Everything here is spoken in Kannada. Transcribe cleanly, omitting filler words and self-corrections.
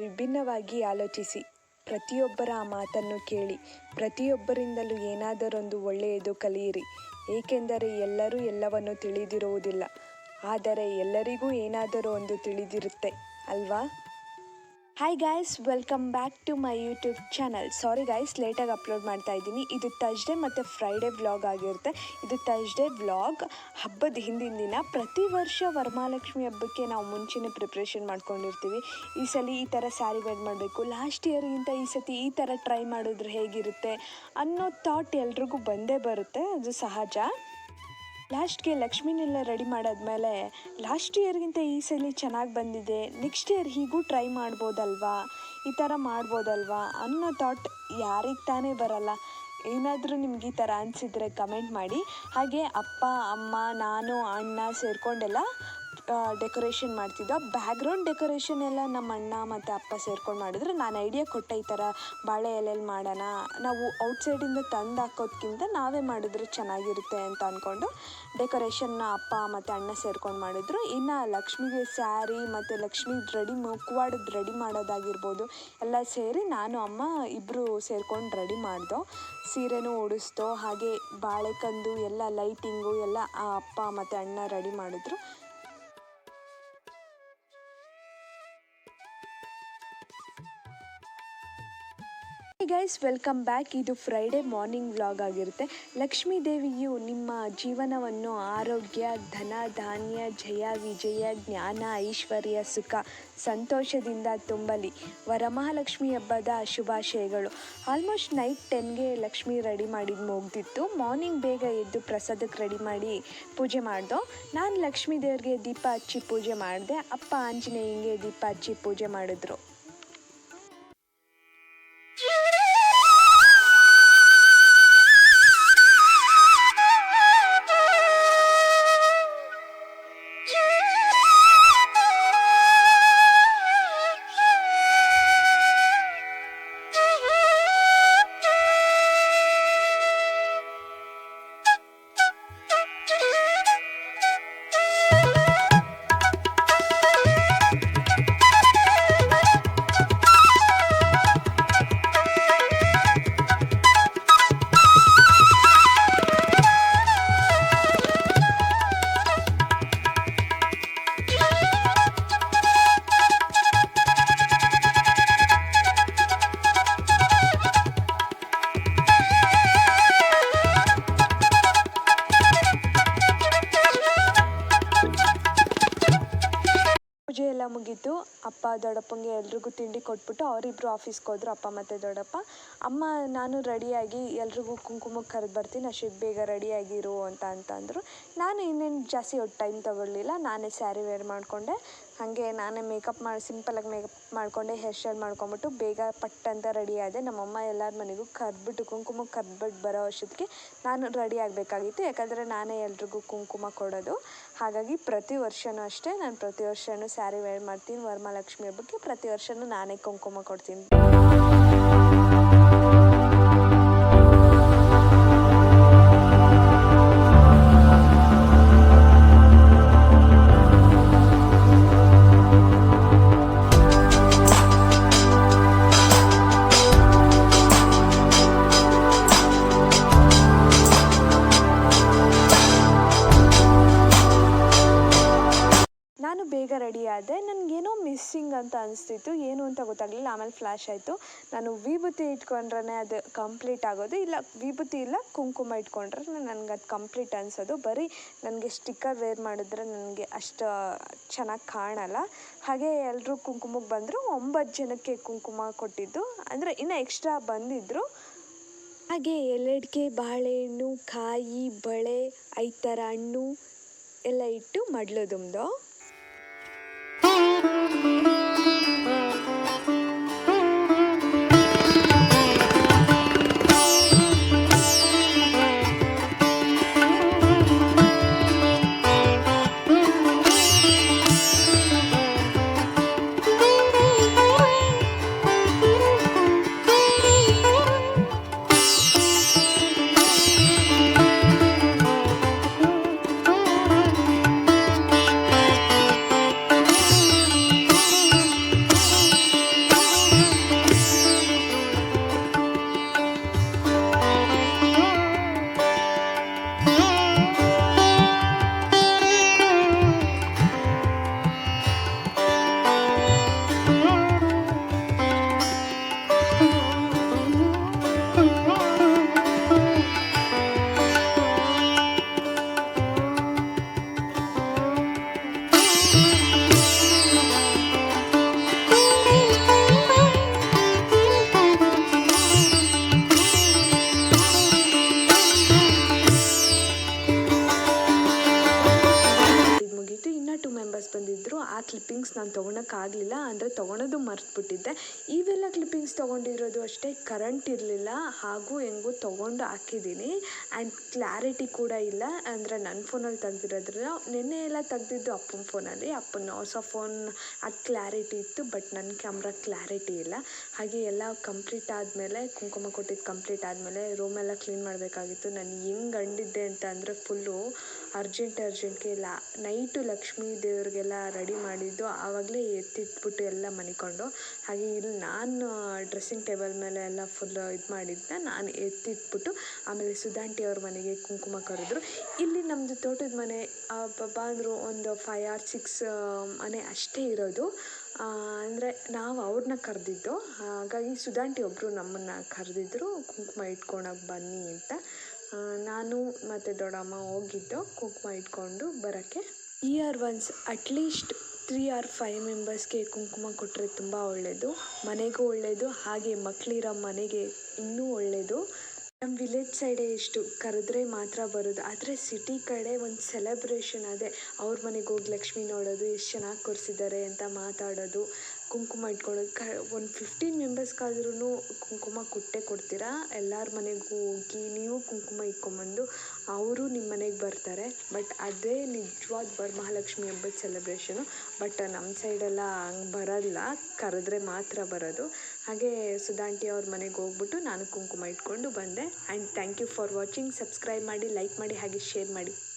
ವಿಭಿನ್ನವಾಗಿ ಆಲೋಚಿಸಿ. ಪ್ರತಿಯೊಬ್ಬರ ಮಾತನ್ನು ಕೇಳಿ. ಪ್ರತಿಯೊಬ್ಬರಿಂದಲೂ ಏನಾದರೊಂದು ಒಳ್ಳೆಯದು ಕಲಿಯಿರಿ. ಏಕೆಂದರೆ ಎಲ್ಲರೂ ಎಲ್ಲವನ್ನು ತಿಳಿದಿರುವುದಿಲ್ಲ, ಆದರೆ ಎಲ್ಲರಿಗೂ ಏನಾದರೂ ಒಂದು ತಿಳಿದಿರುತ್ತೆ ಅಲ್ವಾ? Hi guys, welcome back to my YouTube channel. Sorry guys, ಲೇಟಾಗಿ ಅಪ್ಲೋಡ್ ಮಾಡ್ತಾ ಇದ್ದೀನಿ. ಇದು ಥರ್ಸ್ಡೇ ಮತ್ತು ಫ್ರೈಡೇ ವ್ಲಾಗ್ ಆಗಿರುತ್ತೆ. ಇದು ಥರ್ಸ್ಡೇ ವ್ಲಾಗ್ ಹಬ್ಬದ ಹಿಂದಿನ ದಿನ. ಪ್ರತಿ ವರ್ಷ ವರಮಹಾಲಕ್ಷ್ಮಿ ಹಬ್ಬಕ್ಕೆ ನಾವು ಮುಂಚೆನೇ ಪ್ರಿಪ್ರೇಷನ್ ಮಾಡ್ಕೊಂಡಿರ್ತೀವಿ. ಈ ಸಲ ಈ ಥರ ಸ್ಯಾರಿ ವೇರ್ ಮಾಡಬೇಕು, ಲಾಸ್ಟ್ ಇಯರ್ಗಿಂತ ಈ ಸತಿ ಈ ಥರ ಟ್ರೈ ಮಾಡಿದ್ರೆ ಹೇಗಿರುತ್ತೆ ಅನ್ನೋ ಥಾಟ್ ಎಲ್ರಿಗೂ ಬಂದೇ ಬರುತ್ತೆ, ಅದು ಸಹಜ. ಲಾಸ್ಟ್ಗೆ ಲಕ್ಷ್ಮಿನೆಲ್ಲ ರೆಡಿ ಮಾಡಾದ್ಮೇಲೆ ಲಾಸ್ಟ್ ಇಯರ್ಗಿಂತ ಈ ಸಲ ಚೆನ್ನಾಗಿ ಬಂದಿದೆ, ನೆಕ್ಸ್ಟ್ ಇಯರ್ ಹೀಗೂ ಟ್ರೈ ಮಾಡ್ಬೋದಲ್ವಾ, ಈ ಥರ ಮಾಡ್ಬೋದಲ್ವಾ ಅನ್ನೋ ಥಾಟ್ ಯಾರಿಗೆ ತಾನೇ ಬರಲ್ಲ. ಏನಾದರೂ ನಿಮ್ಗೆ ಈ ಥರ ಅನಿಸಿದರೆ ಕಮೆಂಟ್ ಮಾಡಿ. ಹಾಗೆ ಅಪ್ಪ, ಅಮ್ಮ, ನಾನು, ಅಣ್ಣ ಸೇರಿಕೊಂಡೆಲ್ಲ ಡೆಕೋರೇಷನ್ ಮಾಡ್ತಿದ್ದೋ. ಬ್ಯಾಕ್ಗ್ರೌಂಡ್ ಡೆಕೋರೇಷನ್ ಎಲ್ಲ ನಮ್ಮ ಅಣ್ಣ ಮತ್ತು ಅಪ್ಪ ಸೇರ್ಕೊಂಡು ಮಾಡಿದ್ರು. ನಾನು ಐಡಿಯಾ ಕೊಟ್ಟೆ, ಈ ಥರ ಬಾಳೆ ಎಲೆಯಲ್ಲಿ ಮಾಡೋಣ, ನಾವು ಔಟ್ಸೈಡಿಂದ ತಂದು ಹಾಕೋದ್ಕಿಂತ ನಾವೇ ಮಾಡಿದ್ರೆ ಚೆನ್ನಾಗಿರುತ್ತೆ ಅಂತ ಅಂದ್ಕೊಂಡು ಡೆಕೋರೇಷನ್ನ ಅಪ್ಪ ಮತ್ತು ಅಣ್ಣ ಸೇರ್ಕೊಂಡು ಮಾಡಿದ್ರು. ಇನ್ನು ಲಕ್ಷ್ಮಿಗೆ ಸ್ಯಾರಿ ಮತ್ತು ಲಕ್ಷ್ಮಿ ಮುಖವಾಡದ ರೆಡಿ ಮಾಡೋದಾಗಿರ್ಬೋದು ಎಲ್ಲ ಸೇರಿ ನಾನು ಅಮ್ಮ ಇಬ್ಬರು ಸೇರ್ಕೊಂಡು ರೆಡಿ ಮಾಡ್ದೋ. ಸೀರೆನೂ ಉಡಿಸ್ದೋ, ಹಾಗೆ ಬಾಳೆಕಂದು ಎಲ್ಲ ಲೈಟಿಂಗು ಎಲ್ಲ ಅಪ್ಪ ಮತ್ತು ಅಣ್ಣ ರೆಡಿ ಮಾಡಿದ್ರು. Guys, welcome back. ಇದು ಫ್ರೈಡೇ ಮಾರ್ನಿಂಗ್ ವ್ಲಾಗ್ ಆಗಿರುತ್ತೆ. ಲಕ್ಷ್ಮೀ ದೇವಿಯು ನಿಮ್ಮ ಜೀವನವನ್ನು ಆರೋಗ್ಯ, ಧನ, ಧಾನ್ಯ, ಜಯ, ವಿಜಯ, ಜ್ಞಾನ, ಐಶ್ವರ್ಯ, ಸುಖ, ಸಂತೋಷದಿಂದ ತುಂಬಲಿ. ವರಮಹಾಲಕ್ಷ್ಮಿ ಹಬ್ಬದ ಶುಭಾಶಯಗಳು. ಆಲ್ಮೋಸ್ಟ್ ನೈಟ್ 10ಗೆ ಲಕ್ಷ್ಮಿ ರೆಡಿ ಮಾಡಿದ್ದು ಮುಗ್ದಿತ್ತು. ಮಾರ್ನಿಂಗ್ ಬೇಗ ಎದ್ದು ಪ್ರಸಾದಕ್ಕೆ ರೆಡಿ ಮಾಡಿ ಪೂಜೆ ಮಾಡ್ದೋ. ನಾನು ಲಕ್ಷ್ಮೀ ದೇವ್ರಿಗೆ ದೀಪ ಹಚ್ಚಿ ಪೂಜೆ ಮಾಡಿದೆ. ಅಪ್ಪ ಆಂಜನೇಯಂಗೆ ದೀಪ ಹಚ್ಚಿ ಪೂಜೆ ಮಾಡಿದ್ರು. ಪೂಜೆ ಎಲ್ಲ ಮುಗೀತು. ಅಪ್ಪ ದೊಡ್ಡಪ್ಪಂಗೆ ಎಲ್ರಿಗೂ ತಿಂಡಿ ಕೊಟ್ಬಿಟ್ಟು ಅವರಿಬ್ಬರು ಆಫೀಸ್ಗೆ ಹೋದ್ರು, ಅಪ್ಪ ಮತ್ತು ದೊಡ್ಡಪ್ಪ. ಅಮ್ಮ ನಾನು ರೆಡಿಯಾಗಿ ಎಲ್ರಿಗೂ ಕುಂಕುಮಕ್ಕೆ ಕರೆದು ಬರ್ತೀನಿ, ಅಷ್ಟಕ್ಕೆ ಬೇಗ ರೆಡಿಯಾಗಿರು ಅಂತಂದರು. ನಾನು ಇನ್ನೇನು ಜಾಸ್ತಿ ಟೈಮ್ ತೊಗೊಳ್ಳಿಲ್ಲ, ನಾನೇ ಸ್ಯಾರಿ ವೇರ್ ಮಾಡಿಕೊಂಡೆ. ಹಾಗೆ ನಾನೇ ಸಿಂಪಲಾಗಿ ಮೇಕಪ್ ಮಾಡಿಕೊಂಡೆ, ಹೇರ್ ಸ್ಟೈಲ್ ಮಾಡ್ಕೊಂಬಿಟ್ಟು ಬೇಗ ಪಟ್ ಅಂತ ರೆಡಿ ಆದೆ. ನಮ್ಮಮ್ಮ ಎಲ್ಲರ ಮನೆಗೂ ಕರೆದ್ಬಿಟ್ಟು ಕುಂಕುಮಕ್ಕೆ ಕರೆದ್ಬಿಟ್ಟು ಬರೋ ಅಷ್ಟೊತ್ತಿಗೆ ನಾನು ರೆಡಿ ಆಗಬೇಕಾಗಿತ್ತು, ಯಾಕಂದರೆ ನಾನೇ ಎಲ್ರಿಗೂ ಕುಂಕುಮ ಕೊಡೋದು. ಹಾಗಾಗಿ ಪ್ರತಿ ವರ್ಷವೂ ಅಷ್ಟೇ, ನಾನು ಪ್ರತಿ ವರ್ಷವೂ ಸ್ಯಾರಿ ವೇರ್ ಮಾಡ್ತೀನಿ. ವರಮಹಾಲಕ್ಷ್ಮಿ ಹಬ್ಬಕ್ಕೆ ಪ್ರತಿ ವರ್ಷವೂ ನಾನೇ ಕುಂಕುಮ ಕೊಡ್ತೀನಿ. ನಾನು ಬೇಗ ರೆಡಿ ಆದೆ. ನನಗೇನೋ ಮಿಸ್ಸಿಂಗ್ ಅಂತ ಅನಿಸ್ತಿತ್ತು, ಏನು ಅಂತ ಗೊತ್ತಾಗಲಿಲ್ಲ. ಆಮೇಲೆ ಫ್ಲ್ಯಾಶ್ ಆಯಿತು, ನಾನು ವಿಭೂತಿ ಇಟ್ಕೊಂಡ್ರೆ ಅದು ಕಂಪ್ಲೀಟ್ ಆಗೋದು, ಇಲ್ಲ ವಿಭೂತಿ ಇಲ್ಲ ಕುಂಕುಮ ಇಟ್ಕೊಂಡ್ರೆ ನನಗೆ ಅದು ಕಂಪ್ಲೀಟ್ ಅನಿಸೋದು. ಬರೀ ನನಗೆ ಸ್ಟಿಕ್ಕರ್ ವೇರ್ ಮಾಡಿದ್ರೆ ನನಗೆ ಅಷ್ಟು ಚೆನ್ನಾಗಿ ಕಾಣಲ್ಲ. ಹಾಗೆ ಎಲ್ಲರೂ ಕುಂಕುಮಕ್ಕೆ ಬಂದರು. 9 ಜನಕ್ಕೆ ಕುಂಕುಮ ಕೊಟ್ಟಿದ್ದು, ಅಂದರೆ ಇನ್ನೂ ಎಕ್ಸ್ಟ್ರಾ ಬಂದಿದ್ದರು. ಹಾಗೆ ಎಲೆಡಿಕೆ, ಬಾಳೆಹಣ್ಣು, ಕಾಯಿ, ಬಳೆ, 5 ಥರ ಹಣ್ಣು ಎಲ್ಲ ಇಟ್ಟು ಮಡ್ಲು ತುಂಬ್ದೋ. ನಾನು ತೊಗೊಳಕ್ಕಾಗಲಿಲ್ಲ, ಅಂದರೆ ತೊಗೊಳೋದು ಮರ್ತುಬಿಟ್ಟಿದ್ದೆ. ಇವೆಲ್ಲ ಕ್ಲಿಪ್ಪಿಂಗ್ಸ್ ತೊಗೊಂಡಿರೋದು ಅಷ್ಟೇ, ಕರೆಂಟ್ ಇರಲಿಲ್ಲ, ಹಾಗೂ ಹೆಂಗೂ ತೊಗೊಂಡು ಹಾಕಿದ್ದೀನಿ. ಆ್ಯಂಡ್ ಕ್ಲಾರಿಟಿ ಕೂಡ ಇಲ್ಲ, ಅಂದರೆ ನನ್ನ ಫೋನಲ್ಲಿ ತೆಗ್ದಿರೋದ್ರಿಂದ. ನಿನ್ನೆ ಎಲ್ಲ ತೆಗ್ದಿದ್ದು ಅಪ್ಪನ ಫೋನಲ್ಲಿ, ಅಪ್ಪನ ಹೊಸ ಫೋನ್ ಅದು ಕ್ಲಾರಿಟಿ ಇತ್ತು, ಬಟ್ ನನ್ನ ಕ್ಯಾಮ್ರಾ ಕ್ಲಾರಿಟಿ ಇಲ್ಲ. ಹಾಗೆ ಎಲ್ಲ ಕಂಪ್ಲೀಟ್ ಆದಮೇಲೆ, ಕುಂಕುಮ ಕೊಟ್ಟಿದ್ದು ಕಂಪ್ಲೀಟ್ ಆದಮೇಲೆ ರೂಮೆಲ್ಲ ಕ್ಲೀನ್ ಮಾಡಬೇಕಾಗಿತ್ತು. ನಾನು ಹೆಂಗೆ ಅಂಡಿದ್ದೆ ಅಂತ ಅಂದರೆ ಫುಲ್ಲು ಅರ್ಜೆಂಟ್ಗೆ ಇಲ್ಲ, ನೈಟು ಲಕ್ಷ್ಮೀ ದೇವ್ರಿಗೆಲ್ಲ ರೆಡಿ ಮಾಡಿದ್ದು, ಆವಾಗಲೇ ಎತ್ತಿಟ್ಬಿಟ್ಟು ಎಲ್ಲ ಮನಿಕೊಂಡು. ಹಾಗೆ ಇಲ್ಲಿ ನಾನು ಡ್ರೆಸ್ಸಿಂಗ್ ಟೇಬಲ್ ಮೇಲೆ ಎಲ್ಲ ಫುಲ್ ಇದು ಮಾಡಿದ್ದೆ, ನಾನು ಎತ್ತಿಟ್ಬಿಟ್ಟು ಆಮೇಲೆ ಸುಧಾಂಟಿ ಅವ್ರ ಮನೆಗೆ ಕುಂಕುಮ ಕರೆದ್ರು. ಇಲ್ಲಿ ನಮ್ಮದು ತೋಟದ ಮನೆ ಅಂದರು ಒಂದು 5 or 6 ಮನೆ ಅಷ್ಟೇ ಇರೋದು. ಅಂದರೆ ನಾವು ಅವ್ರನ್ನ ಕರೆದಿದ್ದು, ಹಾಗಾಗಿ ಸುಧಾಂಟಿ ಒಬ್ಬರು ನಮ್ಮನ್ನು ಕರೆದಿದ್ರು ಕುಂಕುಮ ಇಟ್ಕೊಳಕ್ಕೆ ಬನ್ನಿ ಅಂತ. ನಾನು ಮತ್ತು ದೊಡ್ಡಮ್ಮ ಹೋಗಿದ್ದು ಕುಂಕುಮ ಇಟ್ಕೊಂಡು ಬರೋಕ್ಕೆ. ಇಯರ್ ಒನ್ಸ್ ಅಟ್ಲೀಸ್ಟ್ 3 or 5 ಮೆಂಬರ್ಸ್ಗೆ ಕುಂಕುಮ ಕೊಟ್ಟರೆ ತುಂಬ ಒಳ್ಳೆಯದು, ಮನೆಗೂ ಒಳ್ಳೆಯದು, ಹಾಗೆ ಮಕ್ಕಳಿರೋ ಮನೆಗೆ ಇನ್ನೂ ಒಳ್ಳೆಯದು. ನಮ್ಮ ವಿಲೇಜ್ ಸೈಡೇ ಇಷ್ಟು ಕರೆದ್ರೆ ಮಾತ್ರ ಬರೋದು, ಆದರೆ ಸಿಟಿ ಕಡೆ ಒಂದು ಸೆಲೆಬ್ರೇಷನ್ ಅದೇ, ಅವ್ರ ಮನೆಗೆ ಹೋಗಿ ಲಕ್ಷ್ಮಿ ನೋಡೋದು, ಎಷ್ಟು ಚೆನ್ನಾಗಿ ಕೂರಿಸಿದ್ದಾರೆ ಅಂತ ಮಾತಾಡೋದು, ಕುಂಕುಮ ಇಟ್ಕೊಳ್ಳೋದು. ಒಂದು 15 ಮೆಂಬರ್ಸ್ಗಾದ್ರೂ ಕುಂಕುಮ ಕೊಟ್ಟೇ ಕೊಡ್ತೀರಾ. ಎಲ್ಲರ ಮನೆಗೂ ಹೋಗಿ ನೀವು ಕುಂಕುಮ ಇಟ್ಕೊಂಬಂದು ಅವರು ನಿಮ್ಮ ಮನೆಗೆ ಬರ್ತಾರೆ. ಬಟ್ ಅದೇ ನಿಜವಾದ ವರಮಹಾಲಕ್ಷ್ಮಿ ಹಬ್ಬದ ಸೆಲೆಬ್ರೇಷನು. ಬಟ್ ನಮ್ಮ ಸೈಡೆಲ್ಲ ಹಂಗೆ ಬರೋಲ್ಲ, ಕರೆದ್ರೆ ಮಾತ್ರ ಬರೋದು. ಹಾಗೆ ಸುಧಾಂಟಿ ಅವ್ರ ಮನೆಗೆ ಹೋಗ್ಬಿಟ್ಟು ನಾನು ಕುಂಕುಮ ಇಟ್ಕೊಂಡು ಬಂದೆ. And thank you for watching. Subscribe ಮಾಡಿ, ಲೈಕ್ ಮಾಡಿ, ಹಾಗೆ ಶೇರ್ ಮಾಡಿ.